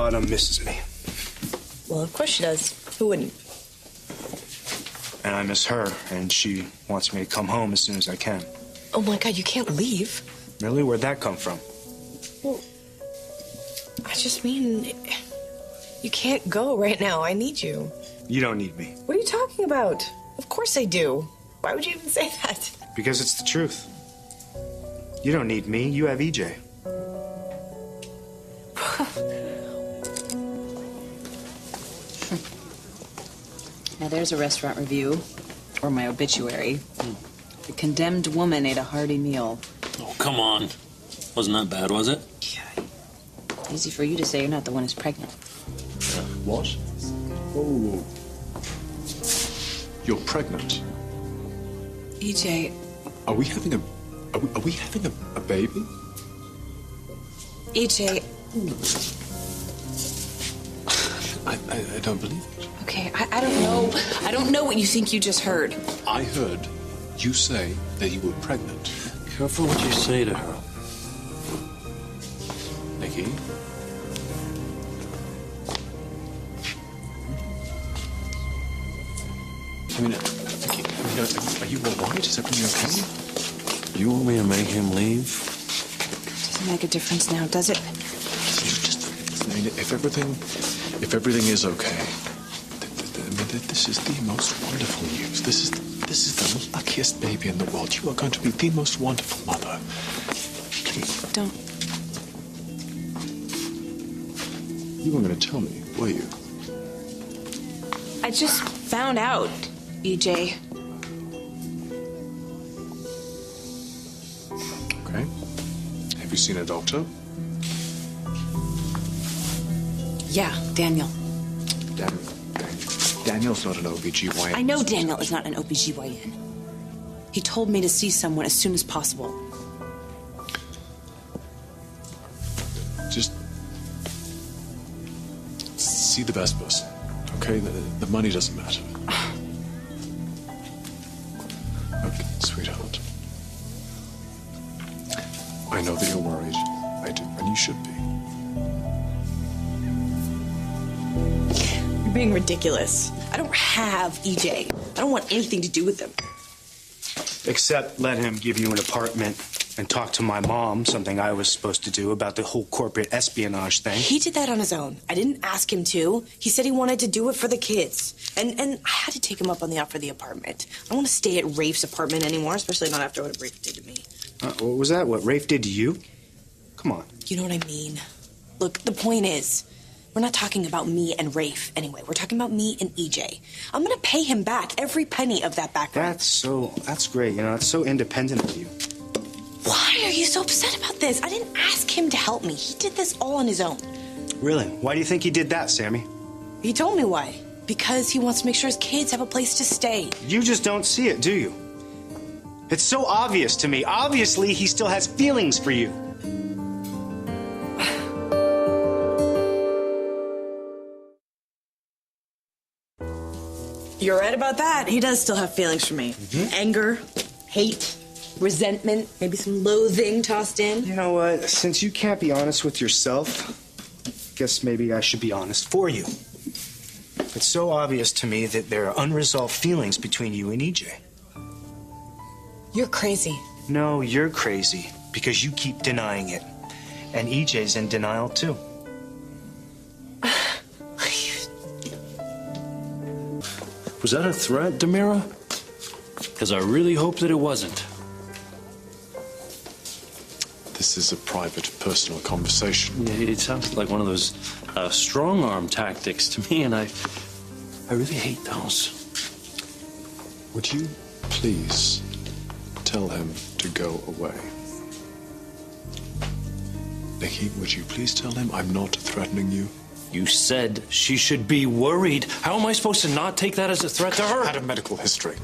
Autumn misses me. Well, of course she does. Who wouldn't? And I miss her, and she wants me to come home as soon as I can. Oh my God, you can't leave. Really? Where'd that come from? Well, I just mean, you can't go right now. I need you. You don't need me. What are you talking about? Of course I do. Why would you even say that? Because it's the truth. You don't need me. You have EJ. Now there's a restaurant review, or my obituary. The condemned woman ate a hearty meal. Oh, come on. Wasn't that bad, was it? Yeah. Easy for you to say you're not the one who's pregnant. What? Oh. You're pregnant. EJ. Are we having a baby? EJ. I don't believe it. Okay, I don't know. I don't know what you think you just heard. I heard you say that you were pregnant. Careful what you say to her. Nikki? Nikki, are you all right? Is everything okay? You want me to make him leave? Doesn't make a difference now, does it? If everything is okay, this is the most wonderful news. This is the luckiest baby in the world. You are going to be the most wonderful mother. Please. Don't. You weren't going to tell me, were you? I just found out, EJ. Okay. Have you seen a doctor? Yeah, Daniel. Daniel's not an OBGYN. I know Daniel is not an OBGYN. He told me to see someone as soon as possible. Just see the best person, okay? The money doesn't matter. Okay, sweetheart. I know that you're worried. I do, and you should be. You're being ridiculous. I don't have EJ. I don't want anything to do with him. Except let him give you an apartment and talk to my mom, something I was supposed to do about the whole corporate espionage thing. He did that on his own. I didn't ask him to. He said he wanted to do it for the kids. And I had to take him up on the offer of the apartment. I don't want to stay at Rafe's apartment anymore, especially not after what Rafe did to me. What was that? What Rafe did to you? Come on. You know what I mean? Look, the point is, we're not talking about me and Rafe anyway. We're talking about me and EJ. I'm gonna pay him back every penny of that back rent. That's great. You know, it's so independent of you. Why are you so upset about this? I didn't ask him to help me. He did this all on his own. Really? Why do you think he did that, Sammy? He told me why. Because he wants to make sure his kids have a place to stay. You just don't see it, do you? It's so obvious to me. Obviously, he still has feelings for you. You're right about that. He does still have feelings for me. Mm-hmm. Anger, hate, resentment, maybe some loathing tossed in. You know what? Since you can't be honest with yourself, I guess maybe I should be honest for you. It's so obvious to me that there are unresolved feelings between you and EJ. You're crazy. No, you're crazy because you keep denying it. And EJ's in denial, too. Was that a threat, Demira? Because I really hope that it wasn't. This is a private, personal conversation. Yeah, it sounds like one of those strong-arm tactics to me, and I really hate those. Would you please tell him to go away? Nikki, would you please tell him I'm not threatening you? You said she should be worried. How am I supposed to not take that as a threat to her? I had a medical history.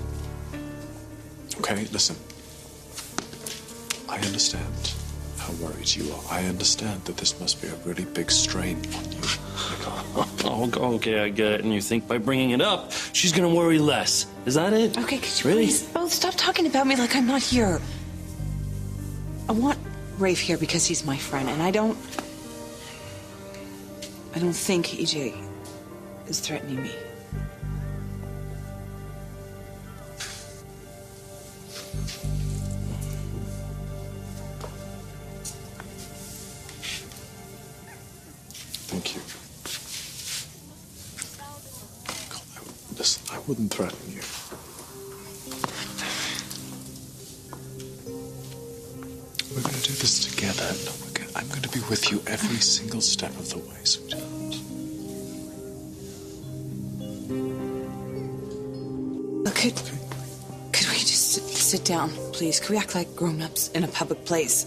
Okay, listen. I understand how worried you are. I understand that this must be a really big strain on you. Oh, okay, I get it. And you think by bringing it up, she's gonna worry less. Is that it? Okay, could you really? please both stop talking about me like I'm not here? I want Rafe here because he's my friend, and I don't... I don't think EJ is threatening me. Thank you. Listen, I wouldn't threaten you. We're going to do this together. No, I'm going to be with you every single step of the way, sweetheart. Could we just sit down, please? Could we act like grown-ups in a public place?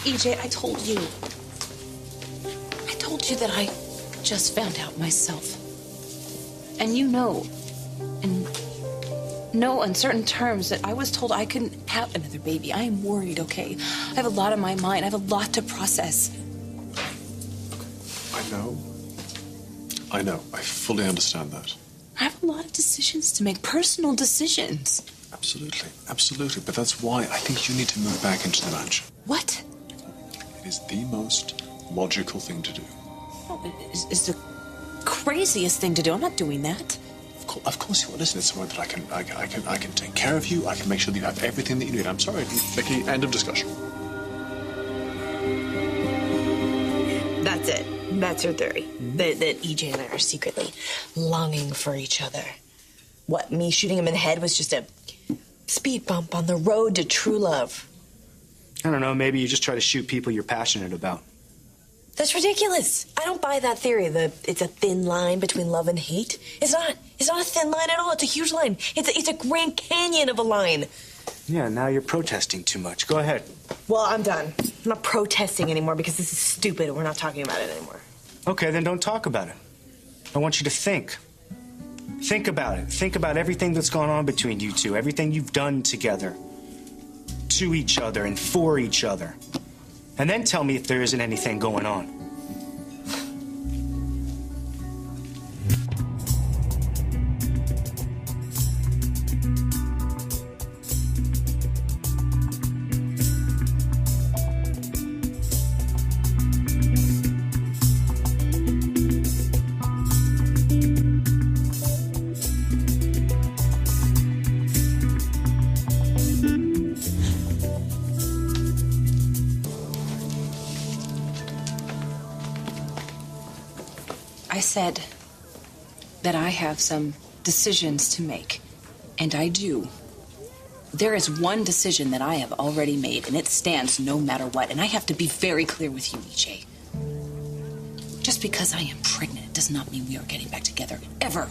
EJ, I told you that I just found out myself. And you know, in no uncertain terms, that I was told I couldn't have another baby. I am worried, okay? I have a lot on my mind. I have a lot to process. I know. I fully understand that. I have a lot of decisions to make, personal decisions. Absolutely. But that's why I think you need to move back into the mansion. What? It is the most logical thing to do. No, it's the craziest thing to do. I'm not doing that. Of course you will. Listen, it's somewhere that I can take care of you. I can make sure that you have everything that you need. I'm sorry, Vicky. End of discussion. That's it. That's your theory. That EJ and I are secretly longing for each other. What, me shooting him in the head was just a speed bump on the road to true love. I don't know, maybe you just try to shoot people you're passionate about. That's ridiculous. I don't buy that theory. It's a thin line between love and hate. It's not. It's not a thin line at all. It's a huge line. It's a Grand Canyon of a line. Yeah, now you're protesting too much. Go ahead. Well, I'm done. I'm not protesting anymore because this is stupid and we're not talking about it anymore. Okay, then don't talk about it. I want you to think. Think about it. Think about everything that's gone on between you two, everything you've done together, to each other and for each other. And then tell me if there isn't anything going on. I said that I have some decisions to make, and I do. There is one decision that I have already made, and it stands no matter what, and I have to be very clear with you, EJ. Just because I am pregnant, it does not mean we are getting back together, ever.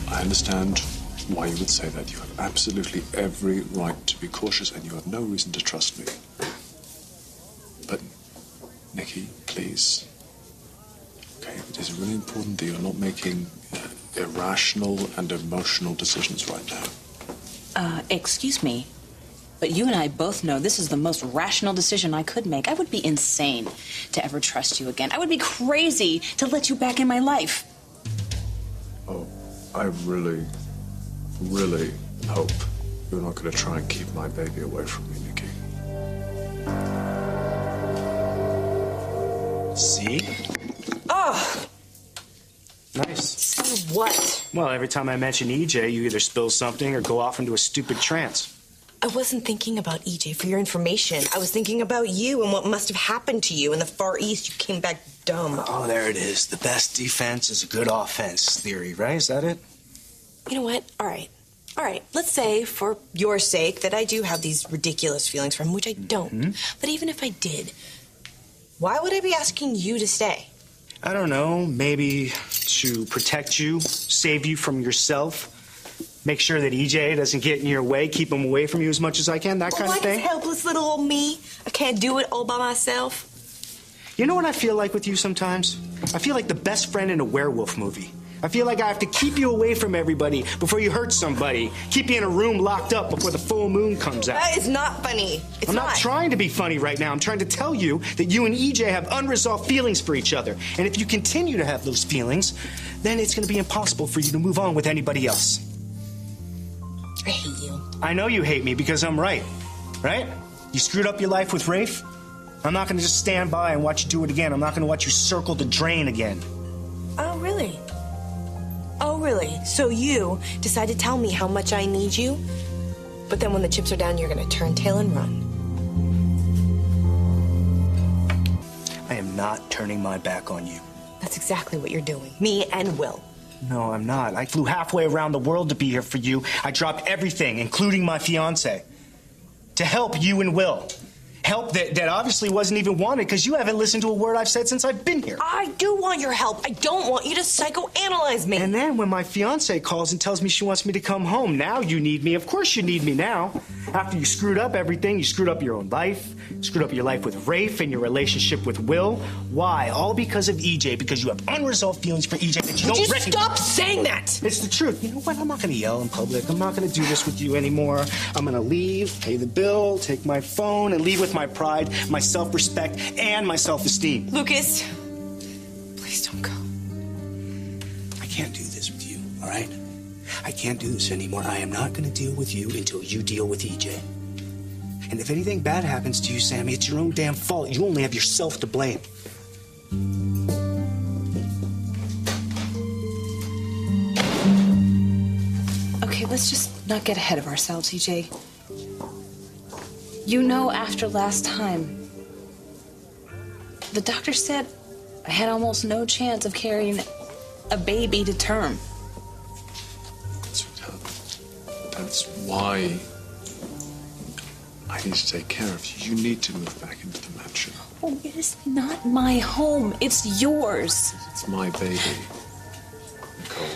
I understand why you would say that. You have absolutely every right to be cautious, and you have no reason to trust me. But, Nikki, please. Okay, it is really important that you're not making irrational and emotional decisions right now. Excuse me, but you and I both know this is the most rational decision I could make. I would be insane to ever trust you again. I would be crazy to let you back in my life. Oh, I really hope you're not going to try and keep my baby away from me, Nikki. See? Oh! Nice. See what? Well, every time I mention EJ, you either spill something or go off into a stupid trance. I wasn't thinking about EJ for your information. I was thinking about you and what must have happened to you in the Far East. You came back dumb. Oh, there it is. The best defense is a good offense theory, right? Is that it? You know what? All right. Let's say, for your sake, that I do have these ridiculous feelings for him, which I don't. Mm-hmm. But even if I did, why would I be asking you to stay? I don't know. Maybe to protect you, save you from yourself, make sure that EJ doesn't get in your way, keep him away from you as much as I can, that kind of thing. Like helpless little old me? I can't do it all by myself. You know what I feel like with you sometimes? I feel like the best friend in a werewolf movie. I feel like I have to keep you away from everybody before you hurt somebody. Keep you in a room locked up before the full moon comes out. That is not funny. I'm not trying to be funny right now. I'm trying to tell you that you and EJ have unresolved feelings for each other. And if you continue to have those feelings, then it's going to be impossible for you to move on with anybody else. I hate you. I know you hate me because I'm right. Right? You screwed up your life with Rafe. I'm not going to just stand by and watch you do it again. I'm not going to watch you circle the drain again. Oh, really? Oh, really? So you decide to tell me how much I need you, but then when the chips are down, you're going to turn tail and run. I am not turning my back on you. That's exactly what you're doing. Me and Will. No, I'm not. I flew halfway around the world to be here for you. I dropped everything, including my fiance, to help you and Will. Help that obviously wasn't even wanted because you haven't listened to a word I've said since I've been here. I do want your help. I don't want you to psychoanalyze me. And then when my fiance calls and tells me she wants me to come home, now you need me. Of course you need me now. After you screwed up everything, you screwed up your own life, screwed up your life with Rafe and your relationship with Will. Why? All because of EJ, because you have unresolved feelings for EJ that you don't recognize. Stop saying that! It's the truth. You know what? I'm not going to yell in public. I'm not going to do this with you anymore. I'm going to leave, pay the bill, take my phone, and leave with my pride, my self-respect, and my self-esteem. Lucas, please don't go. I can't do this with you, all right? I can't do this anymore. I am not going to deal with you until you deal with EJ. And if anything bad happens to you, Sammy, it's your own damn fault. You only have yourself to blame. Okay, let's just not get ahead of ourselves, EJ. You know, after last time, the doctor said I had almost no chance of carrying a baby to term. That's why I need to take care of you. You need to move back into the mansion. Oh, it is not my home. It's yours. It's my baby, Nicole.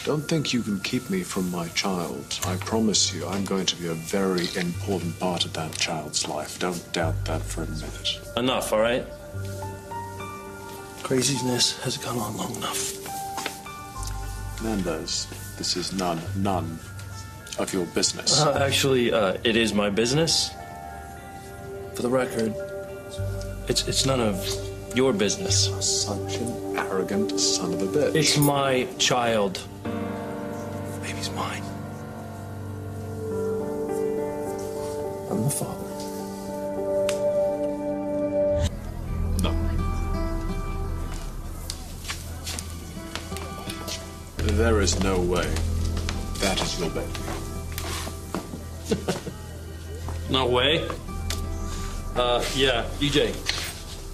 Don't think you can keep me from my child. I promise you, I'm going to be a very important part of that child's life. Don't doubt that for a minute. Enough, all right? Craziness has gone on long enough. Nando's, this is none of your business. Actually, it is my business. For the record, it's none of your business. Such an arrogant son of a bitch. It's my child. The baby's mine. I'm the father. No. There is no way that is your baby. No way. Yeah, EJ,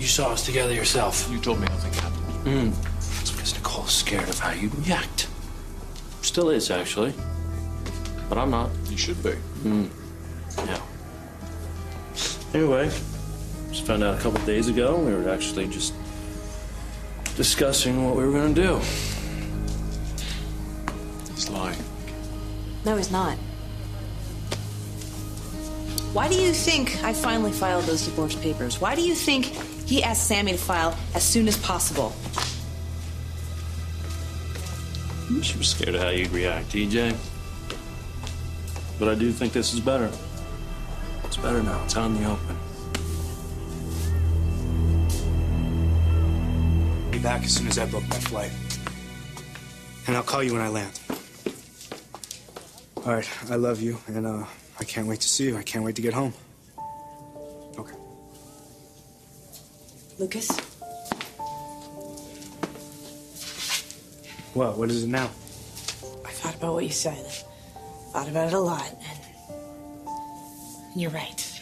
you saw us together yourself. You told me nothing happened. It's because Nicole's scared of how you'd react. Still is, actually. But I'm not. You should be. Yeah. Anyway, just found out a couple days ago we were actually just discussing what we were going to do. He's lying. No, he's not. Why do you think I finally filed those divorce papers? Why do you think he asked Sammy to file as soon as possible? She was scared of how you'd react, EJ. But I do think this is better. It's better now. It's out in the open. I'll be back as soon as I book my flight. And I'll call you when I land. All right, I love you, and I can't wait to see you. I can't wait to get home. Okay. Lucas, What? What is it now? I thought about what you said. Thought about it a lot, and you're right.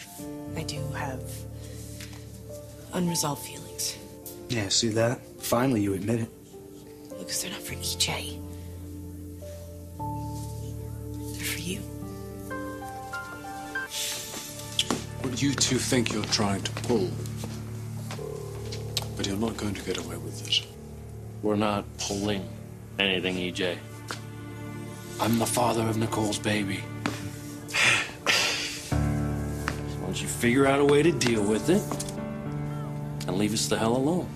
I do have unresolved feelings. Yeah, see that? Finally, you admit it. Lucas, they're not for EJ. They're for you. What you two think you're trying to pull, but you're not going to get away with it. We're not pulling anything, EJ. I'm the father of Nicole's baby. So why don't you figure out a way to deal with it and leave us the hell alone?